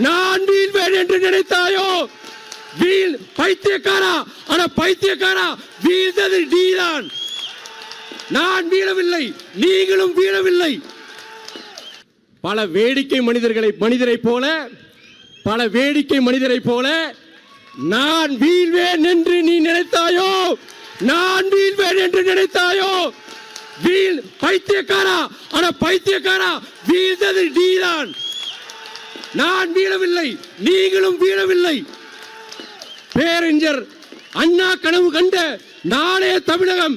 நான் வீழ்வேன் என்று நினைத்தாயோ? வீழ் பைத்தியக்காரா, ஆனா பைத்தியக்காரா, வீழ்ந்தது நீதான். நான் வீழவில்லை, நீங்களும் வீழவில்லை. பல வேடிக்கை மனிதரை போல, பல வேடிக்கை மனிதரை போல நான் வீழ்வேன் என்று நீ நினைத்தாயோ? நான் வீழ்வேன் என்று நினைத்தாயோ? வீழ் பைத்தியக்காரா, ஆனா பைத்தியக்காரா, வீழ்ந்தது நீதான். நான் வீழவில்லை, நீங்களும் வீழவில்லை. பேரறிஞர் அண்ணா கனவு கண்ட நாளைய தமிழகம்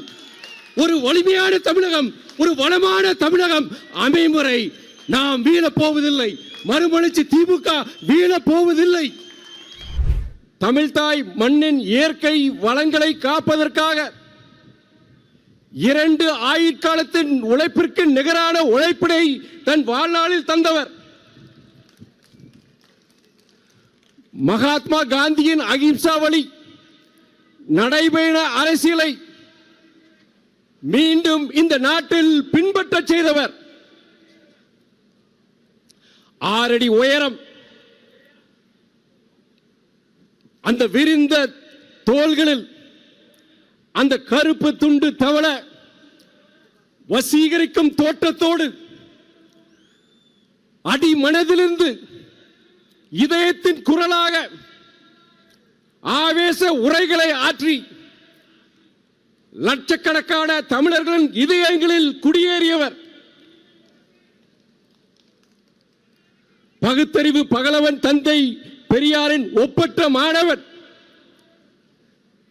ஒரு வலிமையான தமிழகம், ஒரு வளமான தமிழகம் அமைமுறை. நாம் வீழப் போவதில்லை. மறுமலர்ச்சி திமுக வீழப் போவதில்லை. தமிழ்தாய் மண்ணின் இயற்கை வளங்களை காப்பதற்காக 2 ஆயுட்காலத்தின் உழைப்பிற்கு நிகரான உழைப்பினை தன் வாழ்நாளில் தந்தவர். மகாத்மா காந்தியின் அகிம்சா வழி நடைபெற அரசியலை மீண்டும் இந்த நாட்டில் பின்பற்ற செய்தவர். 6 அடி உயரம், அந்த விரிந்த தோள்களில் அந்த கருப்பு துண்டு தவள வசீகரிக்கும் தோற்றத்தோடு அடி மனதிலிருந்து இதயத்தின் குரலாக ஆவேச உரைகளை ஆற்றி லட்சக்கணக்கான தமிழர்களின் இதயங்களில் குடியேறியவர். பகுத்தறிவு பகலவன் தந்தை பெரியாரின் ஒப்பற்ற மாணவன்.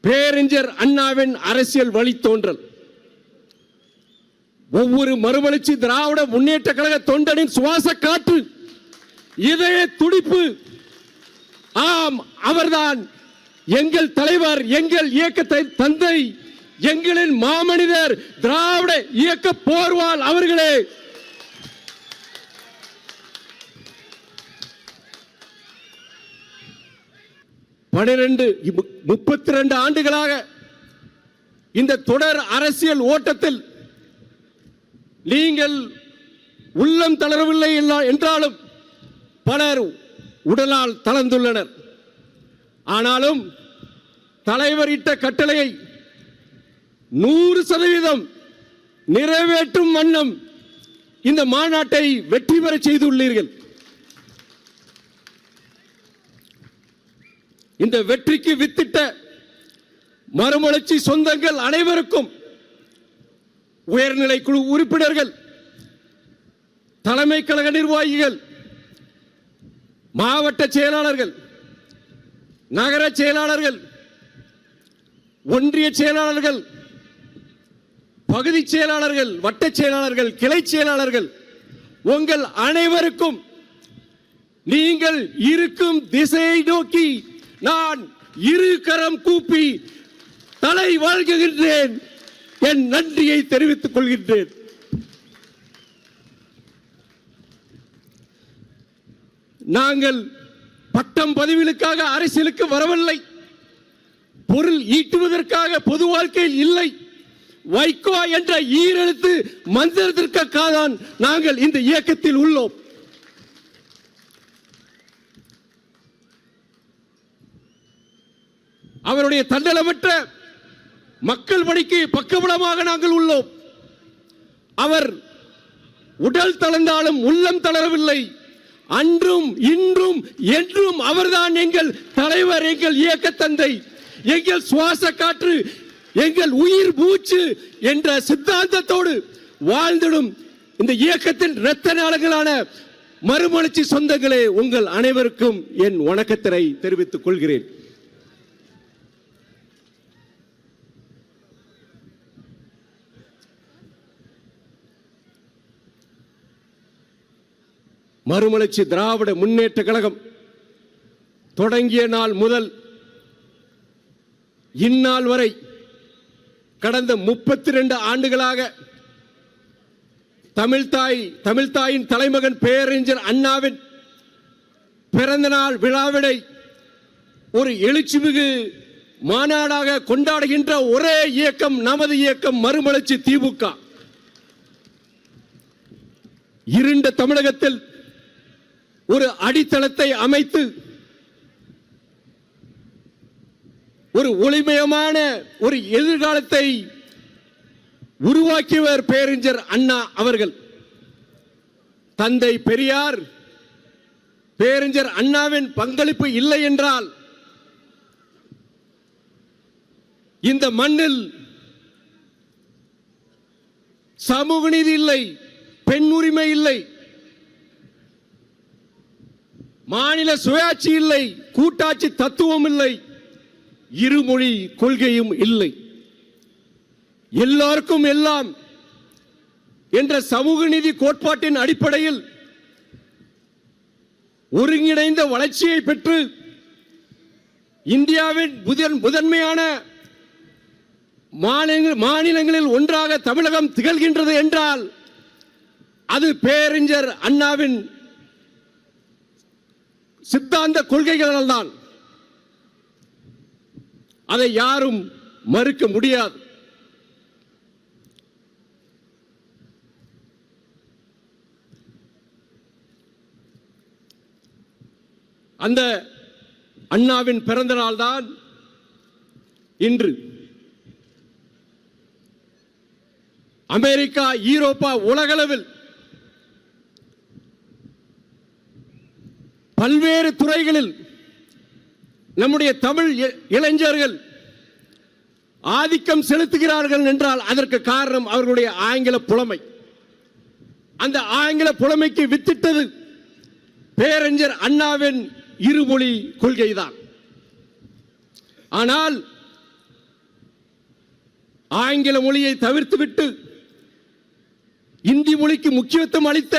பேரறிஞர் அண்ணாவின் அரசியல் வழித்தோன்றல். ஒவ்வொரு மறுமலர்ச்சி திராவிட முன்னேற்ற கழக தொண்டனின் சுவாச காற்று, இதய துடிப்பு. ஆம், அவர்தான் எங்கள் தலைவர், எங்கள் இயக்கத்தை தந்தை, எங்களின் மாமனிதர், திராவிட இயக்க போர்வால் அவர்களே. பனிரெண்டு 32 ஆண்டுகளாக இந்த தொடர் அரசியல் ஓட்டத்தில் நீங்கள் உள்ளம் தளரவில்லை என்றாலும் பலர் உடலால் தளர்ந்துள்ளனர். ஆனாலும் தலைவர் இட்ட கட்டளையை 100% நிறைவேற்றும் வண்ணம் இந்த மாநாட்டை வெற்றி பெற செய்துள்ளீர்கள். இந்த வெற்றிக்கு வித்திட்ட மறுமலர்ச்சி சொந்தங்கள் அனைவருக்கும், உயர்நிலை குழு உறுப்பினர்கள், தலைமை கழக நிர்வாகிகள், மாவட்ட செயலாளர்கள், நகர செயலாளர்கள், ஒன்றிய செயலாளர்கள், பகுதி செயலாளர்கள், வட்ட செயலாளர்கள், கிளை செயலாளர்கள், உங்கள் அனைவருக்கும் நீங்கள் இருக்கும் திசையை நோக்கி நான் இரு கரம் கூப்பி தலை வணங்குகின்றேன், என் நன்றியை தெரிவித்துக் கொள்கின்றேன். நாங்கள் பட்டம் பதவிகளுக்காக அரசியலுக்கு வரவில்லை, பொருள் ஈட்டுவதற்காக பொது வாழ்க்கையில் இல்லை. வைகோ என்ற ஈரெழுத்து மந்திரத்திற்காக தான் நாங்கள் இந்த இயக்கத்தில் உள்ளோம். அவருடைய தன்னலமற்ற மக்கள் பணிக்கு பக்கபலமாக நாங்கள் உள்ளோம். அவர் உடல் தளர்ந்தாலும் உள்ளம் தளரவில்லை. அன்றும் இன்றும் என்றும் அவர்தான் எங்கள் தலைவர், எங்கள் இயக்க தந்தை, எங்கள் சுவாச காற்று, எங்கள் உயிர் மூச்சு என்ற சித்தாந்தத்தோடு வாழ்ந்திடும் இந்த இயக்கத்தின் இரத்த நாளங்களான மறுமலர்ச்சி சொந்தங்களே, உங்கள் அனைவருக்கும் என் வணக்கத்தினை தெரிவித்துக் கொள்கிறேன். மறுமலர்ச்சி திராவிட முன்னேற்ற கழகம் தொடங்கிய நாள் முதல் இந்நாள் வரை கடந்த 32 ஆண்டுகளாக தமிழ்தாயின் தலைமகன் பேரறிஞர் அண்ணாவின் பிறந்த நாள் விழாவினை ஒரு எழுச்சிமிகு மாநாடாக கொண்டாடுகின்ற ஒரே இயக்கம் நமது இயக்கம் மறுமலர்ச்சி திமுக. இருண்ட தமிழகத்தில் ஒரு அடித்தளத்தை அமைத்து ஒரு ஒளிமயமான ஒரு எதிர்காலத்தை உருவாக்கியவர் பேரறிஞர் அண்ணா அவர்கள். தந்தை பெரியார், பேரறிஞர் அண்ணாவின் பங்களிப்பு இல்லை என்றால் இந்த மண்ணில் சமூக நீதி இல்லை, பெண் உரிமை இல்லை, மாநில சுயாட்சி இல்லை, கூட்டாட்சி தத்துவம் இல்லை, இருமொழி கொள்கையும் இல்லை. எல்லாருக்கும் எல்லாம் என்ற சமூக நீதி கோட்பாட்டின் அடிப்படையில் ஒருங்கிணைந்த வளர்ச்சியை பெற்று இந்தியாவின் முதன்மையான மாநிலங்களில் ஒன்றாக தமிழகம் திகழ்கின்றது என்றால் அது பேரறிஞர் அண்ணாவின் சித்தாந்த கொள்கைகளால் தான். அதை யாரும் மறுக்க முடியாது. அந்த அண்ணாவின் பிறந்த நாள் தான் இன்று. அமெரிக்கா, ஐரோப்பா, உலகளவில் பல்வேறு துறைகளில் நம்முடைய தமிழ் இளைஞர்கள் ஆதிக்கம் செலுத்துகிறார்கள் என்றால் அதற்கு காரணம் அவர்களுடைய ஆங்கில புலமை. அந்த ஆங்கில புலமைக்கு வித்திட்டது பேரறிஞர் அண்ணாவின் இருமொழி கொள்கைதான். ஆனால் ஆங்கில மொழியை தவிர்த்துவிட்டு இந்தி மொழிக்கு முக்கியத்துவம் அளித்த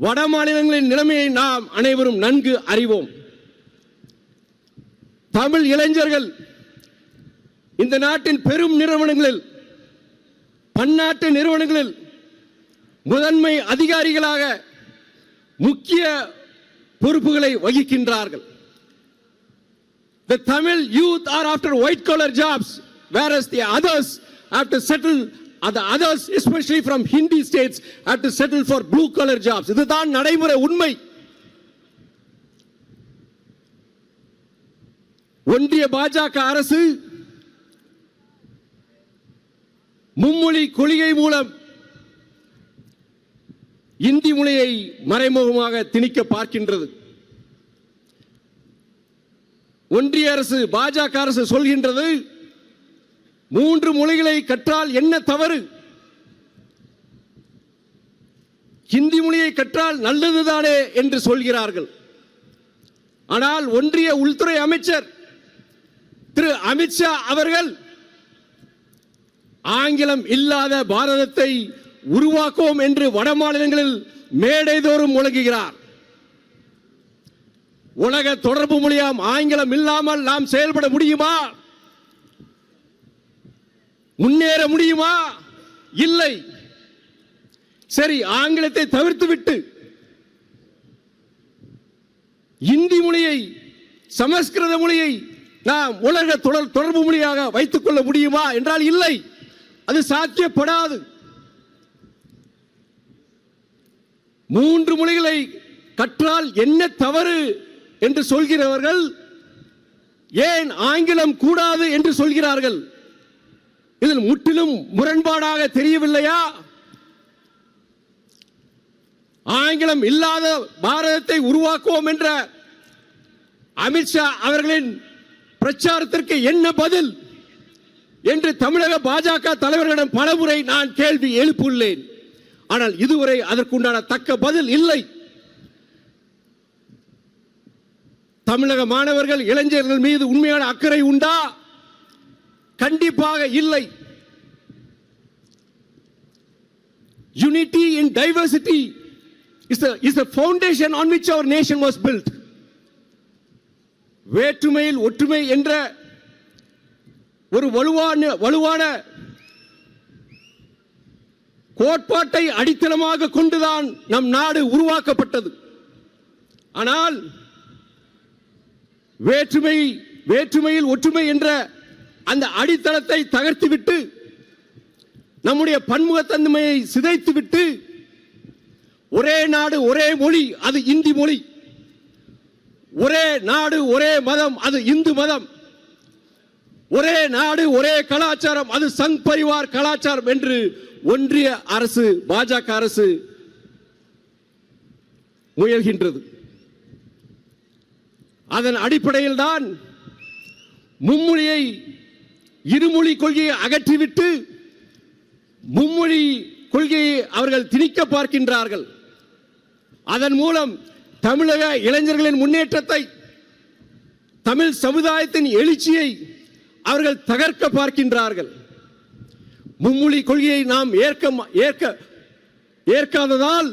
வட மாநிலங்களின் நிலைமையை நாம் அனைவரும் நன்கு அறிவோம். தமிழ் இளைஞர்கள் இந்த நாட்டின் பெரும் நிறுவனங்களில், பன்னாட்டு நிறுவனங்களில் முதன்மை அதிகாரிகளாக முக்கிய பொறுப்புகளை வகிக்கின்றார்கள். The Tamil youth are after white collar jobs, whereas the others have to settle, the others especially from Hindi states have to settle for blue collar jobs. இதுதான் நடைமுறை உண்மை. ஒன்றிய பாஜக அரசு மும்மொழி கொள்கை மூலம் இந்தி மொழியை மறைமுகமாக திணிக்க பார்க்கின்றது. ஒன்றிய அரசு, பாஜக அரசு சொல்கின்றது 3 மொழிகளை கற்றால் என்ன தவறு, ஹிந்தி மொழியை கற்றால் நல்லதுதானே என்று சொல்கிறார்கள். ஆனால் ஒன்றிய உள்துறை அமைச்சர் திரு அமித்ஷா அவர்கள் ஆங்கிலம் இல்லாத பாரதத்தை உருவாக்குவோம் என்று வட மாநிலங்களில் மேடைதோறும் முழங்குகிறார். உலக தொடர்பு மொழியாம் ஆங்கிலம் இல்லாமல் நாம் செயல்பட முடியுமா? முன்னேற முடியுமா? இல்லை. சரி, ஆங்கிலத்தை தவிர்த்துவிட்டு இந்தி மொழியை, சமஸ்கிருத மொழியை நாம் உலக தொடர்பு மொழியாக வைத்துக் கொள்ள முடியுமா என்றால் இல்லை, அது சாத்தியப்படாது. 3 மொழிகளை கற்றால் என்ன தவறு என்று சொல்கிறவர்கள் ஏன் ஆங்கிலம் கூடாது என்று சொல்கிறார்கள்? இதில் முற்றிலும் முரண்பாடாக தெரியவில்லையா? ஆங்கிலம் இல்லாத பாரதத்தை உருவாக்குவோம் என்ற அமித்ஷா அவர்களின் பிரச்சாரத்திற்கு என்ன பதில் என்று தமிழக பாஜக தலைவர்களிடம் பலமுறை நான் கேள்வி எழுப்பியுள்ளேன். ஆனால் இதுவரை அதற்குண்டான தக்க பதில் இல்லை. தமிழக மாணவர்கள், இளைஞர்கள் மீது உண்மையான அக்கறை உண்டா? கண்டிப்பாக இல்லை. Unity in diversity is the foundation on which our nation was built. வேற்றுமையில் ஒற்றுமை என்ற ஒரு வலுவான கோட்பாட்டை அடித்தளமாக கொண்டுதான் நம் நாடு உருவாக்கப்பட்டது. ஆனால் வேற்றுமையில் ஒற்றுமை என்ற அந்த அடித்தளத்தை தகர்த்துவிட்டு, நம்முடைய பன்முகத்தன்மையை சிதைத்துவிட்டு, ஒரே நாடு ஒரே மொழி, அது இந்தி மொழி. ஒரே நாடு ஒரே மதம், அது இந்து மதம். ஒரே நாடு ஒரே கலாச்சாரம், அது சங் பரிவார் கலாச்சாரம் என்று ஒன்றிய அரசு, பாஜக அரசு முயல்கின்றது. அதன் அடிப்படையில் தான் மும்மொழியை, இருமொழி கொள்கையை அகற்றிவிட்டு மும்மொழி கொள்கையை அவர்கள் திணிக்க பார்க்கின்றார்கள். அதன் மூலம் தமிழக இளைஞர்களின் முன்னேற்றத்தை, தமிழ் சமுதாயத்தின் எழுச்சியை அவர்கள் தகர்க்க பார்க்கின்றார்கள். மும்மொழி கொள்கையை நாம் ஏற்காததால்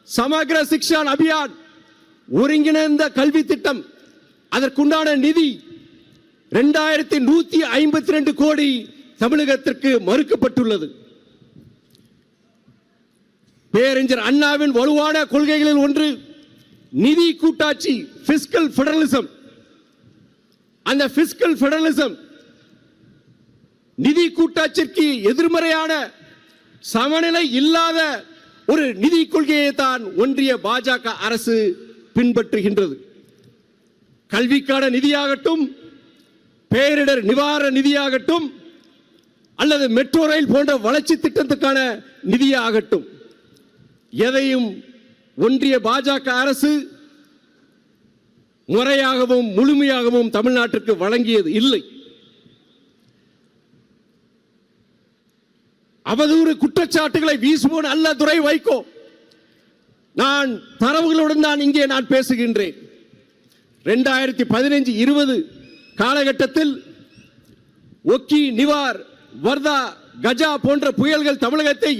சமக்ர சிக்ஷா அபியான், ஒருங்கிணைந்த கல்வி திட்டம், அதற்குண்டான நிதி 2152 கோடி தமிழகத்திற்கு மறுக்கப்பட்டுள்ளது. பேரறிஞர் அண்ணாவின் வலுவான கொள்கைகளில் ஒன்று நிதி கூட்டாட்சி, பிஸ்கல் பெடரலிசம். அந்த பிஸ்கல் பெடரலிசம், நிதி கூட்டாட்சிக்கு எதிர்மறையான, சமநிலை இல்லாத ஒரு நிதி கொள்கையை தான் ஒன்றிய பாஜக அரசு பின்பற்றுகின்றது. கல்விக்கான நிதியாகட்டும், பேரிடர் நிவாரண நிதியாகட்டும், அல்லது மெட்ரோ ரயில் போன்ற வளர்ச்சி திட்டத்துக்கான நிதியாகட்டும், எதையும் ஒன்றிய பாஜக அரசு முறையாகவும் முழுமையாகவும் தமிழ்நாட்டிற்கு வழங்கியது இல்லை. அவதூறு குற்றச்சாட்டுகளை வீசுவோன் அல்ல துரை வைகோ. நான் தரவுகளுடன் தான் இங்கே நான் பேசுகின்றேன். 2015-20 காலகட்டத்தில் ஒக்கி, நிவார், வர்தா, கஜா போன்ற புயல்கள் தமிழகத்தை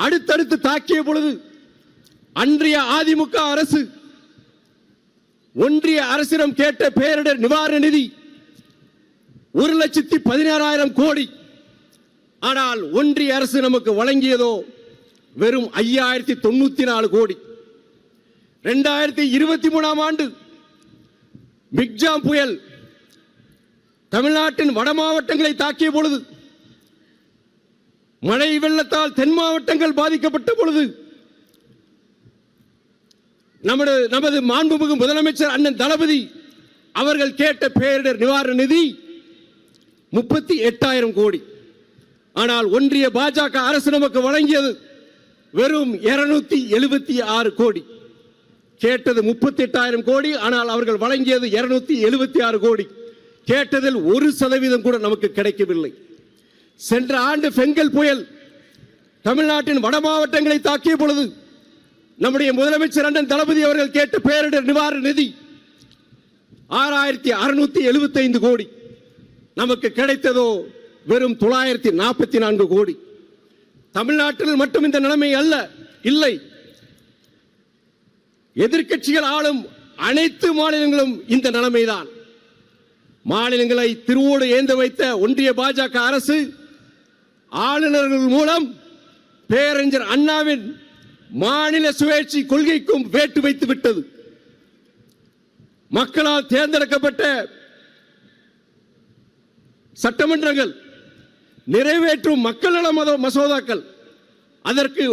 அடுத்தடுத்து தாக்கிய பொழுது அன்றைய அதிமுக அரசு ஒன்றிய அரசிடம் கேட்ட பேரிடர் நிவாரண நிதி 1,16,000 கோடி. ஆனால் ஒன்றிய அரசு நமக்கு வழங்கியதோ வெறும் 5,094 கோடி. 2023 ஆண்டு மிக்ஜாம் புயல் தமிழ்நாட்டின் வட மாவட்டங்களை தாக்கிய பொழுது, மழை வெள்ளத்தால் தென் மாவட்டங்கள் பாதிக்கப்பட்ட பொழுது, நமது மாண்புமிகு முதலமைச்சர் அண்ணன் தளபதி அவர்கள் கேட்ட பேரிடர் நிவாரண நிதி 38,000 கோடி. ஆனால் ஒன்றிய பாஜக அரசு நமக்கு வழங்கியது வெறும் 276 கோடி. கேட்டது 38,000 கோடி, ஆனால் அவர்கள் வழங்கியது 276 கோடி. கேட்டதில் 1% கூட நமக்கு கிடைக்கவில்லை. சென்ற ஆண்டு பெங்கல் புயல் தமிழ்நாட்டின் வட மாவட்டங்களை தாக்கிய பொழுது நம்முடைய முதலமைச்சர் அண்ணன் தளபதி அவர்கள் கேட்ட பேரிடர் நிவாரண நிதி 6,675 கோடி. நமக்கு கிடைத்ததோ வெறும் 944 கோடி. தமிழ்நாட்டில் மட்டும் இந்த நிலைமை அல்ல, இல்லை, எதிர்க்கட்சிகள் ஆளும் அனைத்து மாநிலங்களும் இந்த நிலைமைதான். மாநிலங்களை திருவோடு ஏந்த வைத்த ஒன்றிய பாஜக அரசு ஆளுநர்கள் மூலம் பேரறிஞர் அண்ணாவின் மாநில சுயேட்சை கொள்கைக்கும் வேட்டு வைத்து விட்டது. மக்களால் தேர்ந்தெடுக்கப்பட்ட சட்டமன்றங்கள் நிறைவேற்றும் மக்கள் நல மசோதாக்கள் அதற்கு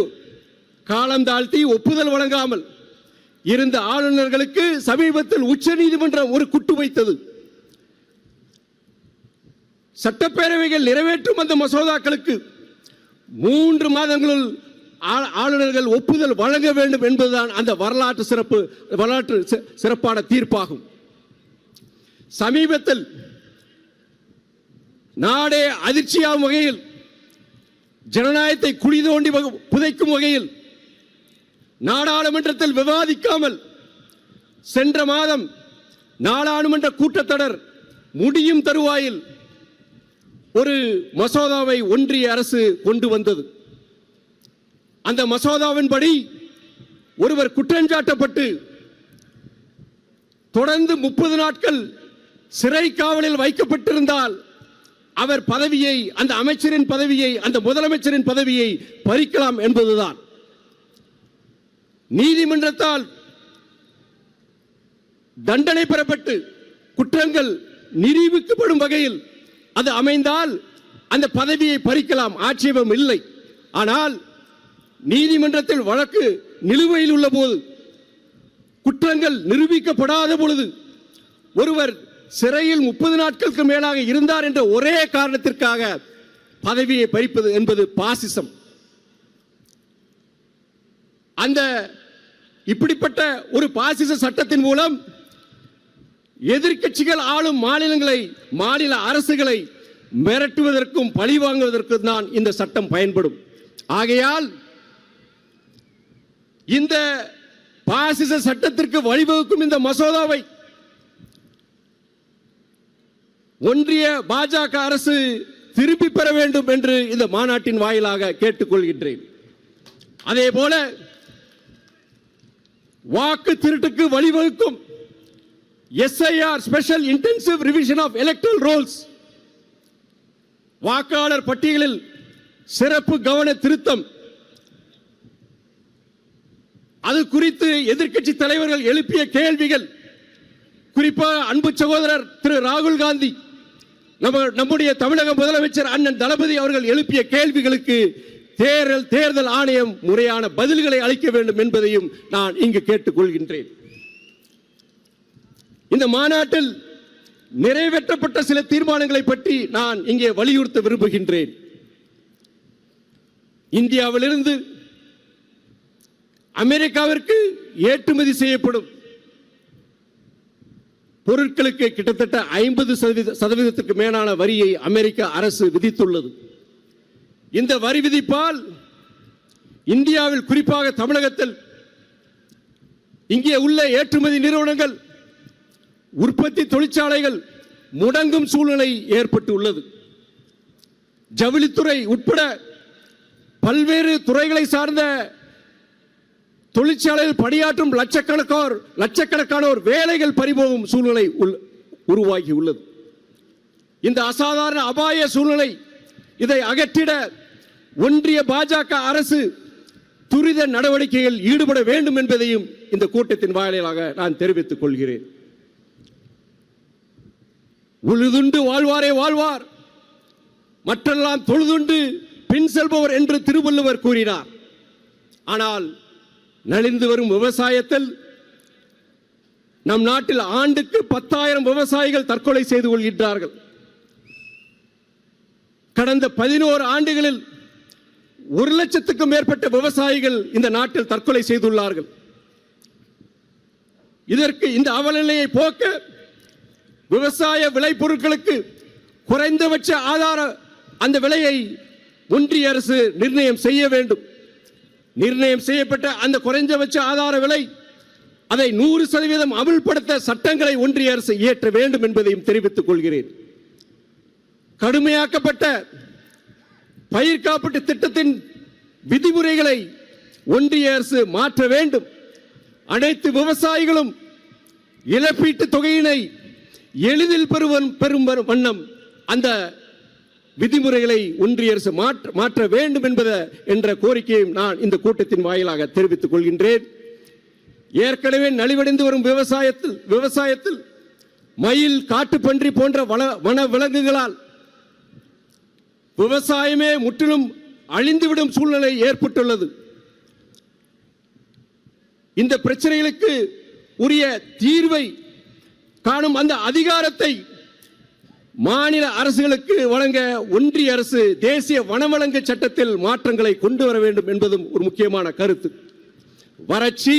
காலம் தாழ்த்தி ஒப்புதல் வழங்காமல் இருந்த ஆளுநர்களுக்கு சமீபத்தில் உச்சநீதிமன்றம் ஒரு குட்டு வைத்தது. சட்டப்பேரவைகள் நிறைவேற்றும் அந்த மசோதாக்களுக்கு 3 மாதங்களில் ஆளுநர்கள் ஒப்புதல் வழங்க வேண்டும் என்பதுதான் அந்த வரலாற்று சிறப்பான தீர்ப்பாகும். சமீபத்தில் நாடே அதிர்ச்சியாகும் வகையில், ஜனநாயகத்தை குழி தோண்டி புதைக்கும் வகையில் நாடாளுமன்றத்தில் விவாதிக்காமல் சென்ற மாதம் நாடாளுமன்ற கூட்டத்தொடர் முடியும் தருவாயில் ஒரு மசோதாவை ஒன்றிய அரசு கொண்டு வந்தது. அந்த மசோதாவின்படி ஒருவர் குற்றஞ்சாட்டப்பட்டு தொடர்ந்து 30 நாட்கள் சிறை காவலில் வைக்கப்பட்டிருந்தால் அவர் பதவியை, அந்த அமைச்சரின் பதவியை, அந்த முதலமைச்சரின் பதவியை பறிக்கலாம் என்பதுதான். நீதிமன்றத்தால் தண்டனை பெறப்பட்டு குற்றங்கள் நிரூபிக்கப்படும் வகையில் அது அமைந்தால் அந்த பதவியை பறிக்கலாம், ஆட்சேபம் இல்லை. ஆனால் நீதிமன்றத்தில் வழக்கு நிலுவையில் உள்ள போது, குற்றங்கள் நிரூபிக்கப்படாத பொழுது, ஒருவர் சிறையில் 30 நாட்களுக்கு மேலாக இருந்தார் என்ற ஒரே காரணத்திற்காக பதவியை பறிப்பது என்பது பாசிசம். அந்த இப்படிப்பட்ட ஒரு பாசிச சட்டத்தின் மூலம் எதிர்க்கட்சிகள் ஆளும் மாநிலங்களை, மாநில அரசுகளை மிரட்டுவதற்கும் பழி வாங்குவதற்கும் தான் இந்த சட்டம் பயன்படும். ஆகையால் இந்த பாசிச சட்டத்திற்கு வழிவகுக்கும் இந்த மசோதாவை ஒன்றிய பாஜக அரசு திருப்பி பெற வேண்டும் என்று இந்த மாநாட்டின் வாயிலாக கேட்டுக்கொள்கின்றேன். அதே போல வாக்கு திருட்டுக்கு வழிவகுக்கும் SIR special intensive revision of electoral rolls, வாக்காளர் பட்டியலில் சிறப்பு கவன திருத்தம், அது குறித்து எதிர்க்கட்சி தலைவர்கள் எழுப்பிய கேள்விகள், குறிப்பாக அன்பு சகோதரர் திரு ராகுல் காந்தி, நம்முடைய தமிழக முதலமைச்சர் அண்ணன் தளபதி அவர்கள் எழுப்பிய கேள்விகளுக்கு தேர்தல் ஆணையம் முறையான பதில்களை அளிக்க வேண்டும் என்பதையும் நான் இங்கு கேட்டுக்கொள்கின்றேன். இந்த மாநாட்டில் நிறைவேற்றப்பட்ட சில தீர்மானங்களை பற்றி நான் இங்கே வலியுறுத்த விரும்புகின்றேன். இந்தியாவிலிருந்து அமெரிக்காவிற்கு ஏற்றுமதி செய்யப்படும் பொருட்களுக்கு கிட்டத்தட்ட 50% மேலான வரியை அமெரிக்க அரசு விதித்துள்ளது. இந்த வரி விதிப்பால் இந்தியாவில், குறிப்பாக தமிழகத்தில் இங்கே உள்ள ஏற்றுமதி நிறுவனங்கள், உற்பத்தி தொழிற்சாலைகள் முடங்கும் சூழ்நிலை ஏற்பட்டுள்ளது. ஜவுளித்துறை உட்பட பல்வேறு துறைகளை சார்ந்த தொழிற்சாலையில் பணியாற்றும் லட்சக்கணக்கானோர் வேலைகள் பறிபோகும் சூழ்நிலை உருவாகி உள்ளது. இந்த அசாதாரண அபாய சூழ்நிலை, இதை அகற்றிட ஒன்றிய பாஜக அரசு துரித நடவடிக்கையில் ஈடுபட வேண்டும் என்பதையும் இந்த கூட்டத்தின் வாயிலாக நான் தெரிவித்துக் கொள்கிறேன். உழுதுண்டு வாழ்வாரே வாழ்வார், மற்றெல்லாம் தொழுதுண்டு பின் செல்பவர் என்று திருவள்ளுவர் கூறினார். ஆனால் நலிந்து வரும் விவசாயத்தில் நம் நாட்டில் ஆண்டுக்கு 10,000 விவசாயிகள் தற்கொலை செய்து கொள்கின்றார்கள். கடந்த 11 ஆண்டுகளில் 1 லட்சத்துக்கும் மேற்பட்ட விவசாயிகள் இந்த நாட்டில் தற்கொலை செய்துள்ளார்கள். இதற்கு, இந்த அவலநிலையை போக்க விவசாய விளைபொருட்களுக்கு குறைந்தபட்ச ஆதார அந்த விலையை ஒன்றிய அரசு நிர்ணயம் செய்ய வேண்டும். நிர்ணயம் செய்யப்பட்ட அந்த குறைந்தபட்ச ஆதார விலை, அதை 100% அமல்படுத்த சட்டங்களை ஒன்றிய அரசு இயற்ற வேண்டும் என்பதையும் தெரிவித்துக் கொள்கிறேன். கடுமையாக்கப்பட்ட பயிர் காப்பீட்டு திட்டத்தின் விதிமுறைகளை ஒன்றிய அரசு மாற்ற வேண்டும். அனைத்து விவசாயிகளும் இழப்பீட்டு தொகையினை எளிதில் பெறும் வண்ணம் அந்த விதிமுறைகளை ஒன்றிய அரசு மாற்ற வேண்டும் என்ற கோரிக்கையை நான் இந்த கூட்டத்தின் வாயிலாக தெரிவித்துக் கொள்கின்றேன். ஏற்கனவே நலிவடைந்து வரும் விவசாயத்தில் மயில், காட்டுப்பன்றி போன்ற வன விலங்குகளால் விவசாயமே முற்றிலும் அழிந்துவிடும் சூழ்நிலை ஏற்பட்டுள்ளது. இந்த பிரச்சனைகளுக்கு உரிய தீர்வை காணும் அந்த அதிகாரத்தை மாநில அரசுகளுக்கு வழங்க ஒன்றிய அரசு தேசிய வனவளங்கு சட்டத்தில் மாற்றங்களை கொண்டு வர வேண்டும் என்பதும் ஒரு முக்கியமான கருத்து. வறட்சி,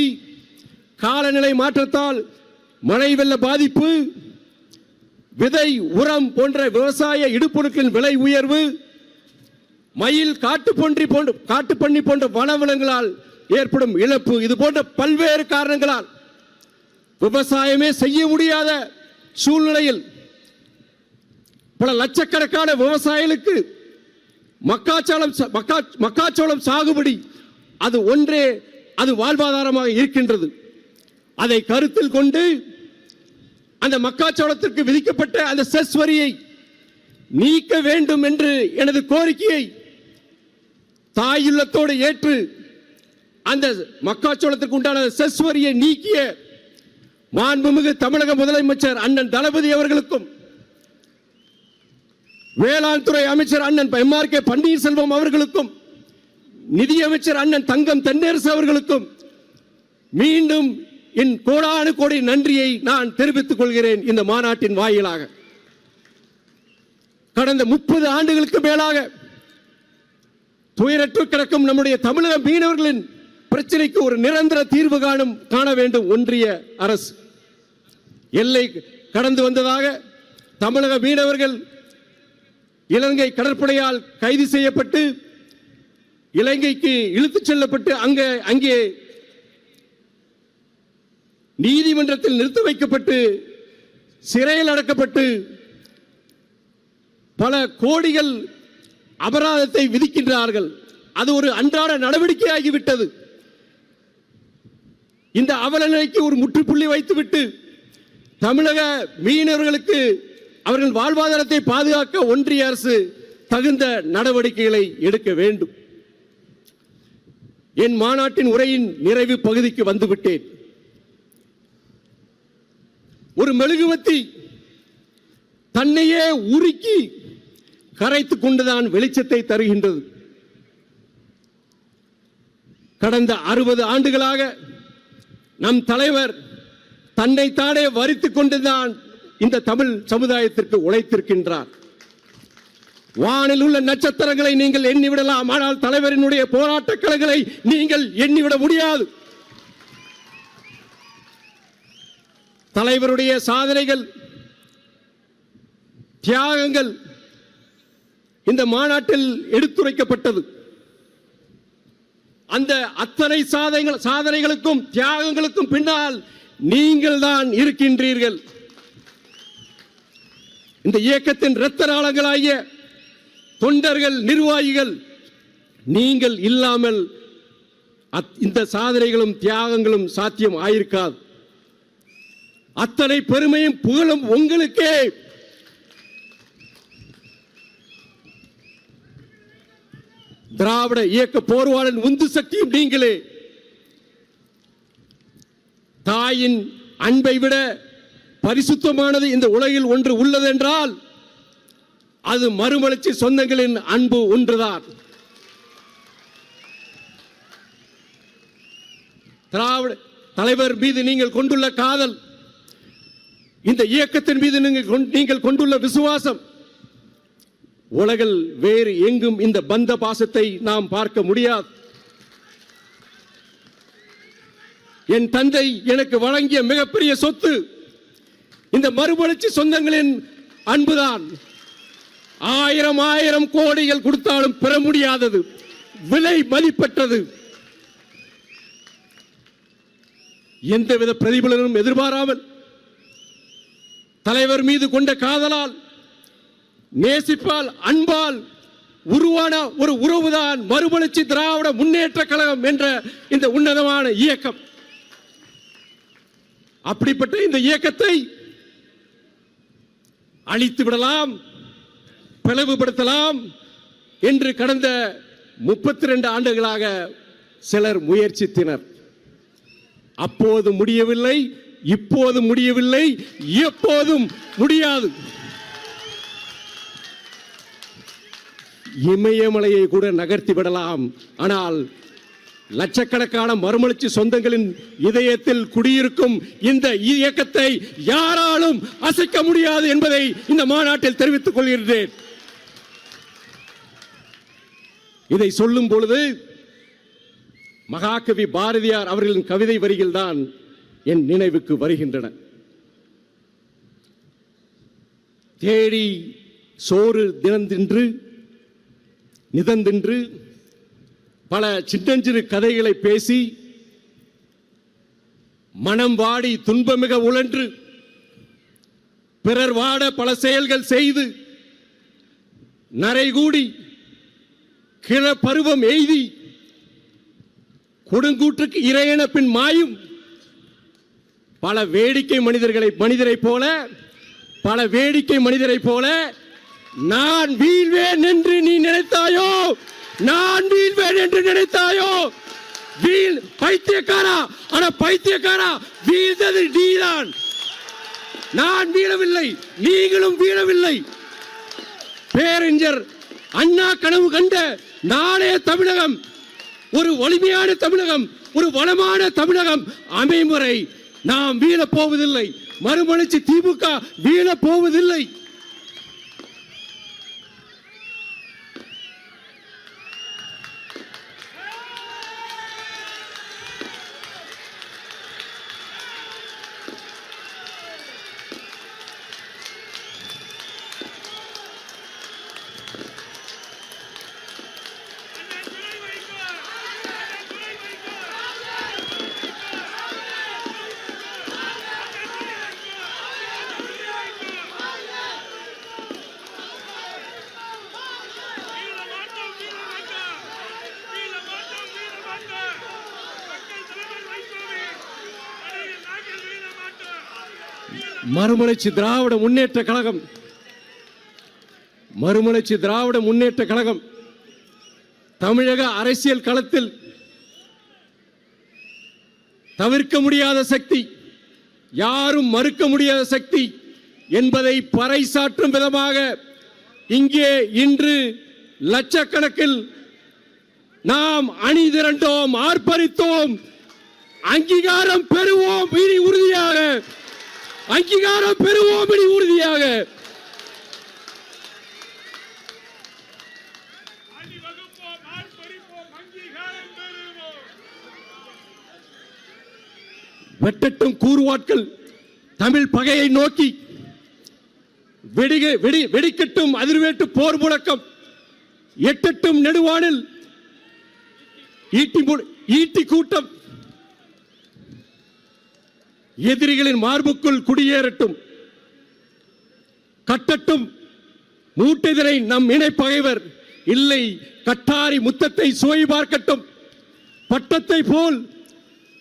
காலநிலை மாற்றத்தால் மழை வெள்ள பாதிப்பு, விதை, உரம் போன்ற விவசாய இடுபொருட்களின் விலை உயர்வு, மயில், காட்டுப்பன்னி போன்ற வனவிலங்குகளால் ஏற்படும் இழப்பு, இது போன்ற பல்வேறு காரணங்களால் விவசாயமே செய்ய முடியாத சூழ்நிலையில் பல லட்சக்கணக்கான விவசாயிகளுக்கு மக்காச்சோளம் சாகுபடி அது வாழ்வாதாரமாக இருக்கின்றது. அதை கருத்தில் கொண்டு அந்த மக்காச்சோளத்திற்கு விதிக்கப்பட்ட அந்த செஸ் வரியை நீக்க வேண்டும் என்று எனது கோரிக்கையை தாயுள்ளத்தோடு ஏற்று அந்த மக்காச்சோளத்திற்கு உண்டான செஸ் வரியை நீக்கிய மாண்புமிகு தமிழக முதலமைச்சர் அண்ணன் தளபதி அவர்களுக்கும், வேளாண் துறை அமைச்சர் அண்ணன் MRK பன்னீர்செல்வம் அவர்களுக்கும் நிதியமைச்சர் அண்ணன் தங்கம் தென்னரசு அவர்களுக்கும் மீண்டும் என் கோடானு கோடி நன்றியை நான் தெரிவித்துக் கொள்கிறேன். இந்த மாநாட்டின் வாயிலாக கடந்த 30 ஆண்டுகளுக்கு மேலாக துயரற்று கிடக்கும் நம்முடைய தமிழக மீனவர்களின் பிரச்சனைக்கு ஒரு நிரந்தர தீர்வு காண வேண்டும். ஒன்றிய அரசு எல்லை கடந்து வந்ததாக தமிழக மீனவர்கள் இலங்கை கடற்படையால் கைது செய்யப்பட்டு இலங்கைக்கு இழுத்துச் செல்லப்பட்டு அங்கே நீதிமன்றத்தில் நிறுத்தி வைக்கப்பட்டு சிறையில் அடைக்கப்பட்டு பல கோடிகள் அபராதத்தை விதிக்கின்றார்கள். அது ஒரு அன்றாட நடவடிக்கையாகிவிட்டது. இந்த அவலநிலைக்கு ஒரு முற்றுப்புள்ளி வைத்துவிட்டு தமிழக மீனவர்களுக்கு அவர்கள் வாழ்வாதாரத்தை பாதுகாக்க ஒன்றிய அரசு தகுந்த நடவடிக்கைகளை எடுக்க வேண்டும். என் மாநாட்டின் உரையின் நிறைவு பகுதிக்கு வந்துவிட்டேன். ஒரு மெழுகுவர்த்தி தன்னையே உருக்கி கரைத்துக் கொண்டுதான் வெளிச்சத்தை தருகின்றது. கடந்த 60 ஆண்டுகளாக நம் தலைவர் தன்னைத்தானே வரித்துக் கொண்டுதான் இந்த தமிழ் சமுதாயத்திற்கு உழைத்திருக்கின்றார். வானில் உள்ள நட்சத்திரங்களை நீங்கள் எண்ணிவிடலாம், ஆனால் தலைவரினுடைய போராட்ட கலைகளை நீங்கள் எண்ணிவிட முடியாது. தலைவருடைய சாதனைகள், தியாகங்கள் இந்த மாநாட்டில் எடுத்துரைக்கப்பட்டது. அந்த அத்தனை சாதனைகளுக்கும் தியாகங்களுக்கும் பின்னால் நீங்கள் தான் இருக்கின்றீர்கள். இந்த இயக்கத்தின் இரத்த நாளங்களாகிய தொண்டர்கள், நிர்வாகிகள், நீங்கள் இல்லாமல் இந்த சாதனைகளும் தியாகங்களும் சாத்தியம் ஆயிருக்காது. அத்தனை பெருமையும் புகழும் உங்களுக்கே. திராவிட இயக்க போர்வாளன் உந்து சக்தியும் நீங்களே. தாயின் அன்பை விட பரிசுத்தமானது இந்த உலகில் ஒன்று உள்ளது என்றால் அது மறுமலர்ச்சி சொந்தங்களின் அன்பு ஒன்றுதான். திராவிட தலைவர் மீது நீங்கள் கொண்டுள்ள காதல், இந்த இயக்கத்தின் மீது நீங்கள் கொண்டுள்ள விசுவாசம், உலகில் வேறு எங்கும் இந்த பந்த பாசத்தை நாம் பார்க்க முடியாது. என் தந்தை எனக்கு வழங்கிய மிகப்பெரிய சொத்து இந்த மறுமலர்ச்சி சொந்தங்களின் அன்புதான். 1000 கோடிகள் கொடுத்தாலும் பெற முடியாதது, விலை மதிப்பற்றது. எந்தவித பிரதிபலனும் எதிர்பாராமல் தலைவர் மீது கொண்ட காதலால், நேசிப்பால், அன்பால் உருவான ஒரு உறவுதான் மறுமலர்ச்சி திராவிட முன்னேற்ற கழகம் என்ற இந்த உன்னதமான இயக்கம். அப்படிப்பட்ட இந்த இயக்கத்தை அழித்து விடலாம், பிளவுபடுத்தலாம் என்று கடந்த 32 ஆண்டுகளாக சிலர் முயற்சித்தனர். அப்போது முடியவில்லை, இப்போது முடியவில்லை, எப்போதும் முடியாது. இமயமலையை கூட நகர்த்தி விடலாம், ஆனால் லட்சக்கணக்கான மறுமலர்ச்சி சொந்தங்களின் இதயத்தில் குடியிருக்கும் இந்த இயக்கத்தை யாராலும் அசைக்க முடியாது என்பதை இந்த மாநாட்டில் தெரிவித்துக் கொள்கிறேன். இதை சொல்லும் பொழுது மகாகவி பாரதியார் அவர்களின் கவிதை வரிகள் தான் என் நினைவுக்கு வருகின்றன. தேடி சோறு தினந்தின்று நிதந்தின்று பல சின்னஞ்சிறு கதைகளை பேசி மனம் வாடி துன்பமிக உழன்று பிறர் வாட பல செயல்கள் செய்து நரைகூடி கிழ பருவம் எய்தி கொடுங்கூற்றுக்கு இறையென பின் மாயும் பல வேடிக்கை மனிதரை போல பல வேடிக்கை மனிதரை போல நான் வீழ்வேன் என்று நீ நினைத்தாயோ, நான் வீழ்வேன் என்று நினைத்தாயோ, வீழ் பைத்தியக்காரா. ஆனா பைத்தியக்காரா, வீழ்ந்தது நீதான், நான் வீழவில்லை, நீங்களும் வீழவில்லை. பேரறிஞர் அண்ணா கனவு கண்ட நாளைய தமிழகம் ஒரு வலிமையான தமிழகம், ஒரு வளமான தமிழகம் அமையும் வரை நாம் வீழப் போவதில்லை. மறுமலர்ச்சி திமுக வீழப் போவதில்லை. மறுமலர்ச்சி திராவிட முன்னேற்ற கழகம், மறுமலர்ச்சி திராவிட முன்னேற்ற கழகம் தமிழக அரசியல் களத்தில் தவிர்க்க முடியாத சக்தி, யாரும் மறுக்க முடியாத சக்தி என்பதை பறைசாற்றும் விதமாக இங்கே இன்று லட்சக்கணக்கில் நாம் அணி திரண்டோம், ஆர்ப்பரித்தோம். அங்கீகாரம் பெறுவோம் இனி உறுதியாக, அங்கீகாரம் பெறுவோம் இனி உறுதியாக. வெட்டட்டும் கூறுவாட்கள் தமிழ் பகையை நோக்கி, வெடிக்கட்டும் அதிர்வேட்டு போர் முழக்கம், எட்டட்டும் நெடுவானில் ஈட்டி கூட்டம், எதிரிகளின் மார்புக்குள் குடியேறட்டும், கட்டட்டும் மூட்டைதனை நம் இணை பகைவர் இல்லை, கட்டாரி முத்தத்தை சுவை பார்க்கட்டும், பட்டத்தை போல்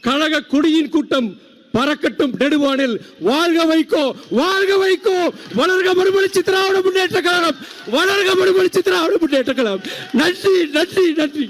கழக கொடியின் கூட்டம் பறக்கட்டும் நெடுவானில். வாழ்க வைகோ, வாழ்க வைகோ, வளர்க மறுமலர்ச்சி திராவிட முன்னேற்ற கழகம், வளர்க மறுமலர்ச்சி திராவிட முன்னேற்ற கழகம். நன்றி, நன்றி, நன்றி.